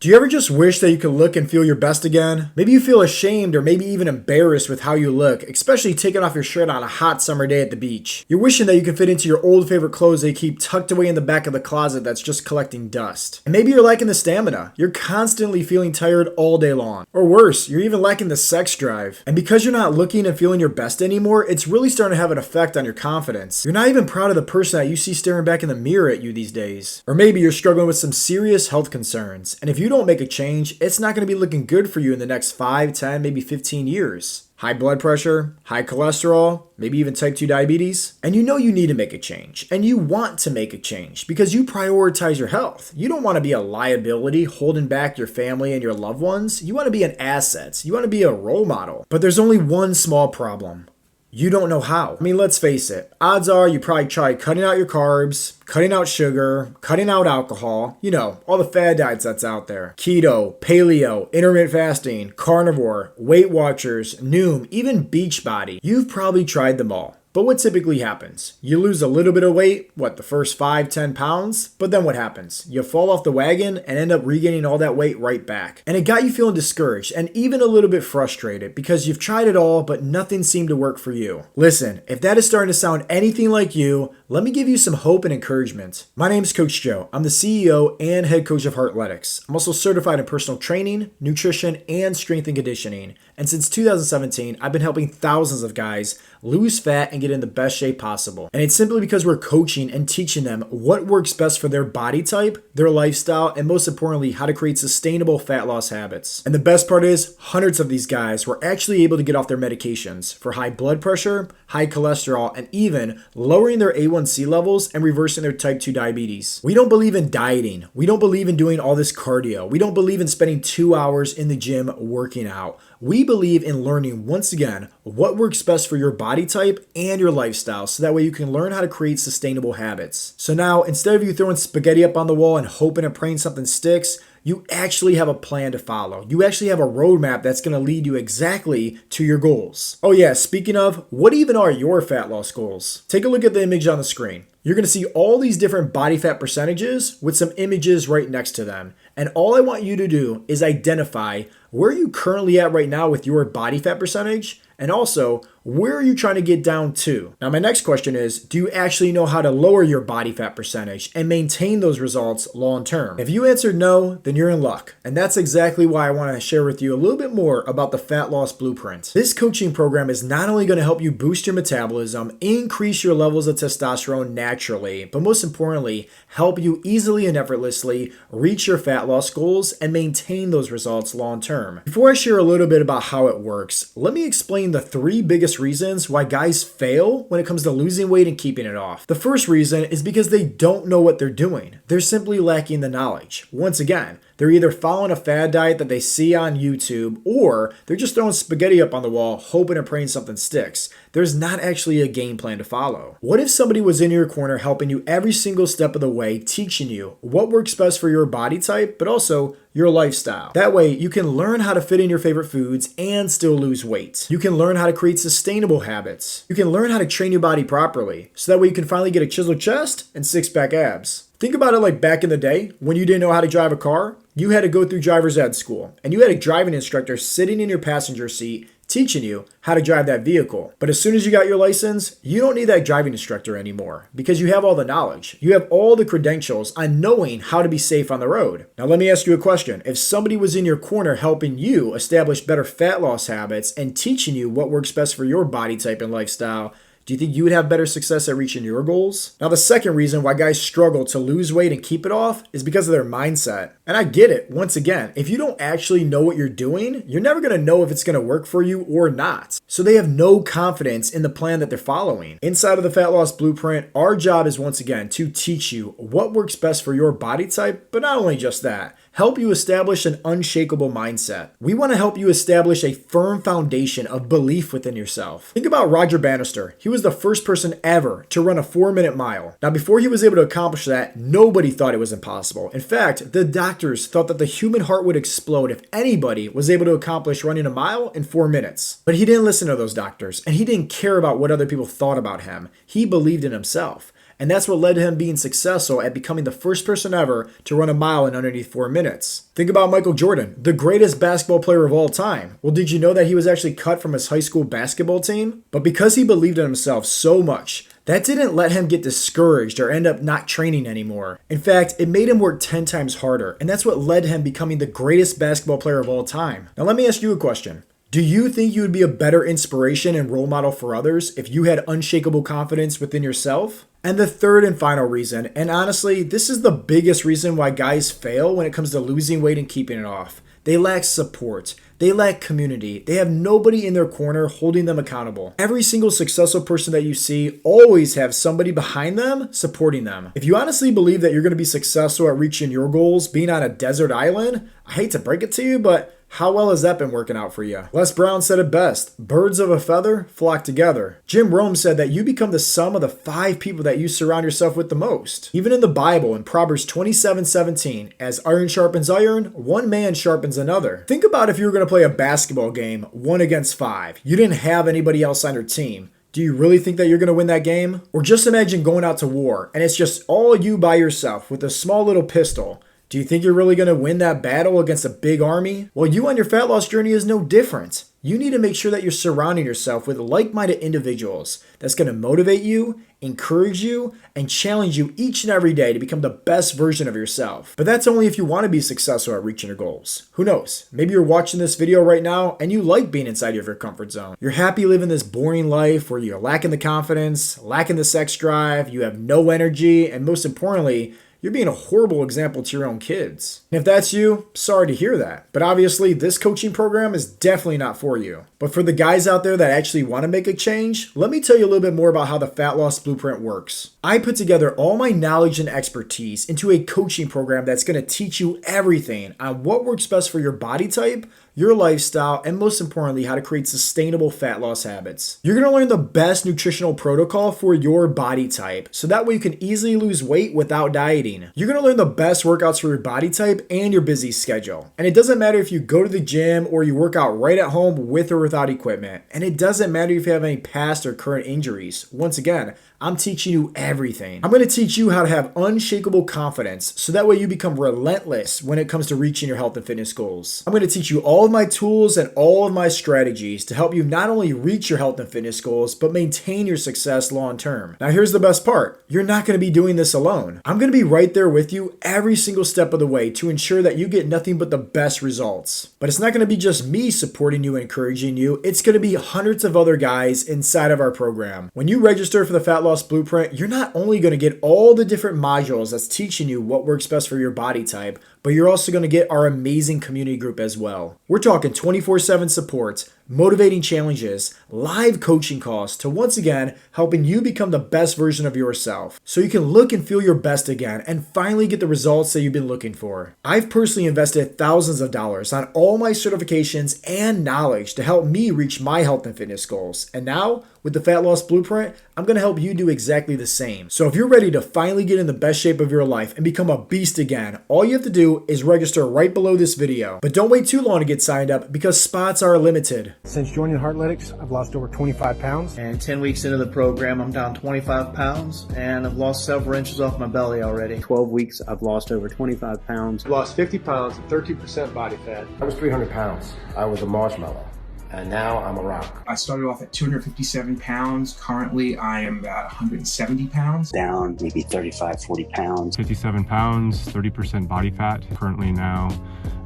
Do you ever just wish that you could look and feel your best again? Maybe you feel ashamed or maybe even embarrassed with how you look, especially taking off your shirt on a hot summer day at the beach. You're wishing that you could fit into your old favorite clothes that you keep tucked away in the back of the closet that's just collecting dust. And maybe you're lacking the stamina. You're constantly feeling tired all day long. Or worse, you're even lacking the sex drive. And because you're not looking and feeling your best anymore, it's really starting to have an effect on your confidence. You're not even proud of the person that you see staring back in the mirror at you these days. Or maybe you're struggling with some serious health concerns. And if you don't make a change, it's not going to be looking good for you in the next 5, 10, maybe 15 years. High blood pressure, high cholesterol, maybe even type 2 diabetes. And you know you need to make a change. And you want to make a change because you prioritize your health. You don't want to be a liability holding back your family and your loved ones. You want to be an asset. You want to be a role model. But there's only one small problem. You don't know how. I mean, let's face it. Odds are you probably tried cutting out your carbs, cutting out sugar, cutting out alcohol. You know, all the fad diets that's out there. Keto, paleo, intermittent fasting, carnivore, Weight Watchers, Noom, even Beachbody. You've probably tried them all. But what typically happens? You lose a little bit of weight, the first 5, 10 pounds? But then what happens? You fall off the wagon and end up regaining all that weight right back. And it got you feeling discouraged and even a little bit frustrated because you've tried it all, but nothing seemed to work for you. Listen, if that is starting to sound anything like you, let me give you some hope and encouragement. My name is Coach Joe. I'm the CEO and head coach of Heartletics. I'm also certified in personal training, nutrition, and strength and conditioning. And since 2017, I've been helping thousands of guys lose fat and get in the best shape possible. And it's simply because we're coaching and teaching them what works best for their body type, their lifestyle, and most importantly, how to create sustainable fat loss habits. And the best part is, hundreds of these guys were actually able to get off their medications for high blood pressure, high cholesterol, and even lowering their A1C levels and reversing their type 2 diabetes. We don't believe in dieting. We don't believe in doing all this cardio. We don't believe in spending 2 hours in the gym working out. We believe in learning, once again, what works best for your body type and your lifestyle so that way you can learn how to create sustainable habits. So now, instead of you throwing spaghetti up on the wall and hoping and praying something sticks, you actually have a plan to follow. You actually have a roadmap that's going to lead you exactly to your goals. Oh yeah, speaking of, what even are your fat loss goals? Take a look at the image on the screen. You're going to see all these different body fat percentages with some images right next to them. And all I want you to do is identify where you currently at right now with your body fat percentage, and also where are you trying to get down to? Now, my next question is, do you actually know how to lower your body fat percentage and maintain those results long term? If you answered no, then you're in luck. And that's exactly why I want to share with you a little bit more about the Fat Loss Blueprint. This coaching program is not only going to help you boost your metabolism, increase your levels of testosterone naturally, but most importantly, help you easily and effortlessly reach your fat loss goals and maintain those results long term. Before I share a little bit about how it works, let me explain the 3 biggest reasons why guys fail when it comes to losing weight and keeping it off. The first reason is because they don't know what they're doing. They're simply lacking the knowledge. Once again, they're either following a fad diet that they see on YouTube, or they're just throwing spaghetti up on the wall, hoping and praying something sticks. There's not actually a game plan to follow. What if somebody was in your corner helping you every single step of the way, teaching you what works best for your body type, but also your lifestyle? That way, you can learn how to fit in your favorite foods and still lose weight. You can learn how to create sustainable habits. You can learn how to train your body properly, so that way you can finally get a chiseled chest and 6-pack abs. Think about it like back in the day when you didn't know how to drive a car. You had to go through driver's ed school, and you had a driving instructor sitting in your passenger seat teaching you how to drive that vehicle. But as soon as you got your license, you don't need that driving instructor anymore because you have all the knowledge. You have all the credentials on knowing how to be safe on the road. Now let me ask you a question. If somebody was in your corner helping you establish better fat loss habits and teaching you what works best for your body type and lifestyle, do you think you would have better success at reaching your goals? Now, the second reason why guys struggle to lose weight and keep it off is because of their mindset. And I get it. Once again, if you don't actually know what you're doing, you're never going to know if it's going to work for you or not. So they have no confidence in the plan that they're following. Inside of the Fat Loss Blueprint, our job is once again to teach you what works best for your body type, but not only just that, help you establish an unshakable mindset. We want to help you establish a firm foundation of belief within yourself. Think about Roger Bannister. He was the first person ever to run a 4-minute mile. Now, before he was able to accomplish that, nobody thought it was impossible. In fact, the doctors thought that the human heart would explode if anybody was able to accomplish running a mile in 4 minutes. But he didn't listen to those doctors, and he didn't care about what other people thought about him. He believed in himself. And that's what led to him being successful at becoming the first person ever to run a mile in underneath 4 minutes. Think about Michael Jordan, the greatest basketball player of all time. Well, did you know that he was actually cut from his high school basketball team? But because he believed in himself so much, that didn't let him get discouraged or end up not training anymore. In fact, it made him work 10 times harder, and that's what led to him becoming the greatest basketball player of all time. Now let me ask you a question. Do you think you would be a better inspiration and role model for others if you had unshakable confidence within yourself? And the third and final reason, and honestly, this is the biggest reason why guys fail when it comes to losing weight and keeping it off. They lack support. They lack community. They have nobody in their corner holding them accountable. Every single successful person that you see always have somebody behind them supporting them. If you honestly believe that you're going to be successful at reaching your goals being on a desert island, I hate to break it to you, but how well has that been working out for you? Les Brown said it best, birds of a feather flock together. Jim Rome said that you become the sum of the 5 people that you surround yourself with the most. Even in the Bible, in Proverbs 27:17, as iron sharpens iron, one man sharpens another. Think about if you were going to play a basketball game 1 against 5. You didn't have anybody else on your team. Do you really think that you're going to win that game? Or just imagine going out to war and it's just all you by yourself with a small little pistol. Do you think you're really going to win that battle against a big army? Well, you on your fat loss journey is no different. You need to make sure that you're surrounding yourself with like-minded individuals that's going to motivate you, encourage you, and challenge you each and every day to become the best version of yourself. But that's only if you want to be successful at reaching your goals. Who knows? Maybe you're watching this video right now and you like being inside of your comfort zone. You're happy living this boring life where you're lacking the confidence, lacking the sex drive, you have no energy, and most importantly, you're being a horrible example to your own kids. And if that's you, sorry to hear that. But obviously, this coaching program is definitely not for you. But for the guys out there that actually want to make a change, let me tell you a little bit more about how the Fat Loss Blueprint works. I put together all my knowledge and expertise into a coaching program that's going to teach you everything on what works best for your body type, your lifestyle, and most importantly, how to create sustainable fat loss habits. You're going to learn the best nutritional protocol for your body type, so that way you can easily lose weight without dieting. You're going to learn the best workouts for your body type and your busy schedule. And it doesn't matter if you go to the gym or you work out right at home with or without equipment. And it doesn't matter if you have any past or current injuries. Once again, I'm teaching you everything. I'm going to teach you how to have unshakable confidence so that way you become relentless when it comes to reaching your health and fitness goals. I'm going to teach you all of my tools and all of my strategies to help you not only reach your health and fitness goals, but maintain your success long term. Now here's the best part. You're not going to be doing this alone. I'm going to be right there with you every single step of the way to ensure that you get nothing but the best results. But it's not going to be just me supporting you and encouraging you. It's going to be hundreds of other guys inside of our program. When you register for the Fat Loss Blueprint, you're not only going to get all the different modules that's teaching you what works best for your body type, but you're also going to get our amazing community group as well. We're talking 24/7 support, motivating challenges, live coaching calls to once again helping you become the best version of yourself so you can look and feel your best again and finally get the results that you've been looking for. I've personally invested thousands of dollars on all my certifications and knowledge to help me reach my health and fitness goals. And now, with the Fat Loss Blueprint, I'm going to help you do exactly the same. So if you're ready to finally get in the best shape of your life and become a beast again, all you have to do is register right below this video. But don't wait too long to get signed up because spots are limited. Since joining Heartlytics, I've lost over 25 pounds. And 10 weeks into the program, I'm down 25 pounds and I've lost several inches off my belly already. 12 weeks, I've lost over 25 pounds. Lost 50 pounds and 13% body fat. I was 300 pounds. I was a marshmallow. And now I'm a rock. I started off at 257 pounds. Currently, I am about 170 pounds. Down maybe 35, 40 pounds. 57 pounds, 30% body fat. Currently now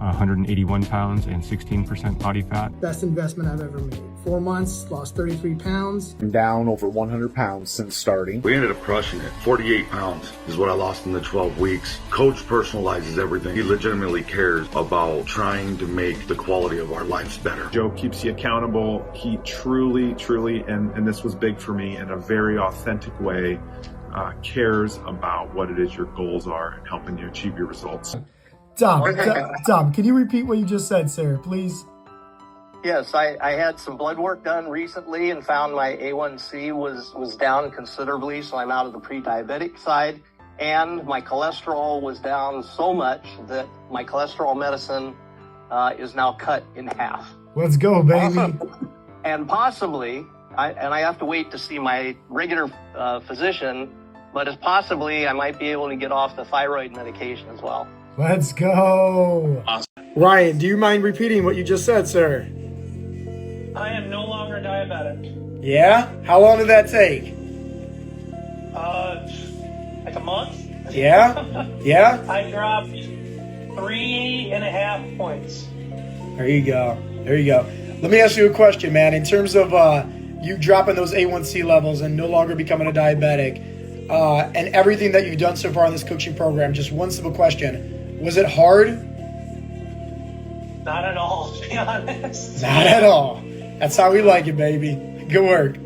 181 pounds and 16% body fat. Best investment I've ever made. 4 months, lost 33 pounds. I'm down over 100 pounds since starting. We ended up crushing it. 48 pounds is what I lost in the 12 weeks. Coach personalizes everything. He legitimately cares about trying to make the quality of our lives better. Joe keeps you accountable. He truly, and this was big for me, in a very authentic way, cares about what it is your goals are and helping you achieve your results. Tom, can you repeat what you just said, sir, please? Yes, I had some blood work done recently and found my A1C was down considerably, so I'm out of the pre-diabetic side. And my cholesterol was down so much that my cholesterol medicine is now cut in half. Let's go, baby. And possibly, I have to wait to see my regular physician but if possibly I might be able to get off the thyroid medication as well. Let's go. Ryan, do you mind repeating what you just said, sir? I am no longer diabetic. Yeah? How long did that take? Like a month. Yeah? Yeah? I dropped 3.5 points. There you go. There you go. Let me ask you a question, man. In terms of you dropping those A1C levels and no longer becoming a diabetic, and everything that you've done so far in this coaching program, just one simple question. Was it hard? Not at all, to be honest. Not at all. That's how we like it, baby. Good work.